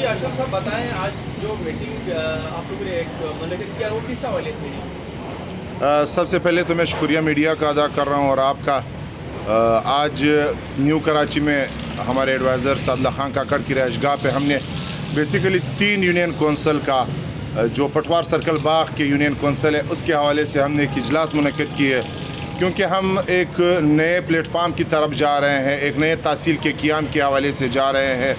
اشرف صاحب بتائیں آج جو میٹنگ آپ لوگوں نے منعقد کیا وہ کس حوالے سے ہے؟ سب سے پہلے تو میں شکریہ میڈیا کا ادا کر رہا ہوں اور آپ کا آج نیو کراچی میں ہمارے ایڈوائزر سعداللہ خان کاکڑ کی رہائش گاہ پہ ہم نے بیسیکلی 3 یونین کونسل کا جو پٹوار سرکل باغ کے یونین کونسل ہے اس کے حوالے سے ہم نے ایک اجلاس منعقد کی ہے، کیونکہ ہم ایک نئے پلیٹ فارم کی طرف جا رہے ہیں، ایک نئے تحصیل کے قیام کے حوالے سے جا رہے ہیں۔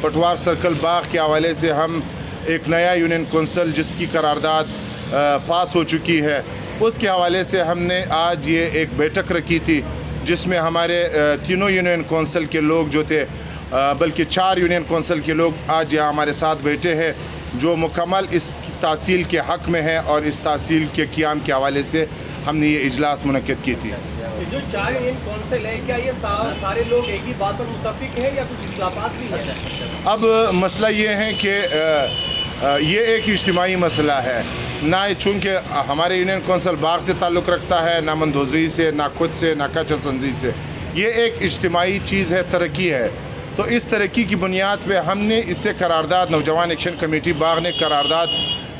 پٹوار سرکل باغ کے حوالے سے ہم ایک نیا یونین کونسل جس کی قرارداد پاس ہو چکی ہے، اس کے حوالے سے ہم نے آج یہ ایک بیٹھک رکھی تھی جس میں ہمارے تینوں یونین کونسل کے لوگ جو تھے، بلکہ 4 یونین کونسل کے لوگ آج یہاں ہمارے ساتھ بیٹھے ہیں جو مکمل اس تحصیل کے حق میں ہیں، اور اس تحصیل کے قیام کے حوالے سے ہم نے یہ اجلاس منعقد کی تھی۔ جو 4 یونین کونسل ہے کیا یہ سارے لوگ ایک ہی بات پر متفق ہیں یا کچھ اختلافات بھی ہیں؟ اب مسئلہ یہ ہے کہ یہ ایک اجتماعی مسئلہ ہے، نہ چونکہ ہمارے یونین کونسل باغ سے تعلق رکھتا ہے، نہ مندوزی سے، نہ خود سے، نہ کچھ سنزی سے، یہ ایک اجتماعی چیز ہے، ترقی ہے۔ تو اس ترقی کی بنیاد پہ ہم نے اس سے قرارداد نوجوان ایکشن کمیٹی باغ نے قرارداد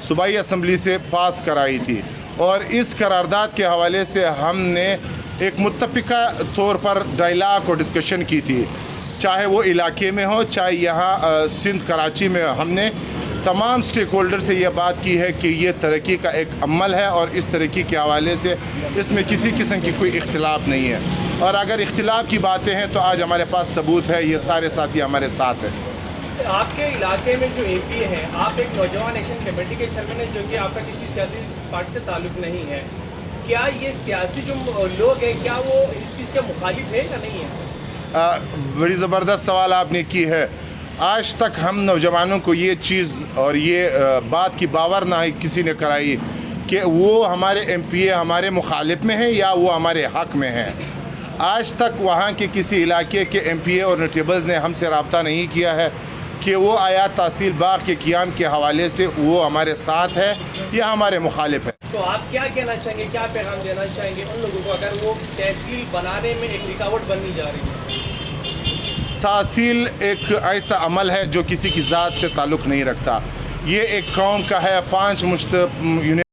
صوبائی اسمبلی سے پاس کرائی تھی، اور اس قرارداد کے حوالے سے ہم نے ایک متفقہ طور پر ڈائلاگ اور ڈسکشن کی تھی، چاہے وہ علاقے میں ہو چاہے یہاں سندھ کراچی میں ہم نے تمام سٹیک ہولڈر سے یہ بات کی ہے کہ یہ ترقی کا ایک عمل ہے، اور اس ترقی کے حوالے سے اس میں کسی قسم کی کوئی اختلاف نہیں ہے، اور اگر اختلاف کی باتیں ہیں تو آج ہمارے پاس ثبوت ہے، یہ سارے ساتھی ہمارے ساتھ ہیں۔ آپ کے علاقے میں جو ایم پی ہیں، آپ ایک نوجوان ایکشن کمیٹی کے چیئرمین ہیں جو کہ آپ کا کسی سیاسی پارٹی سے تعلق نہیں ہے، کیا یہ سیاسی جو لوگ ہیں کیا وہ اس چیز کے مخالف ہیں یا نہیں ہیں؟ بڑی زبردست سوال آپ نے کی ہے۔ آج تک ہم نوجوانوں کو یہ چیز اور یہ بات کی باور نہ کسی نے کرائی کہ وہ ہمارے ایم پی اے ہمارے مخالف میں ہیں یا وہ ہمارے حق میں ہیں۔ آج تک وہاں کے کسی علاقے کے ایم پی اے اور نوٹیبلز نے ہم سے رابطہ نہیں کیا ہے کہ وہ آیا تحصیل باغ کے قیام کے حوالے سے وہ ہمارے ساتھ ہے یا ہمارے مخالف ہے۔ تو آپ کیا کہنا چاہیں گے، کیا پیغام دینا چاہیں گے ان لوگوں کو اگر وہ تحصیل بنانے میں ایک رکاوٹ بننی جا رہی ہے؟ تحصیل ایک ایسا عمل ہے جو کسی کی ذات سے تعلق نہیں رکھتا، یہ ایک قوم کا ہے۔ 5 یونین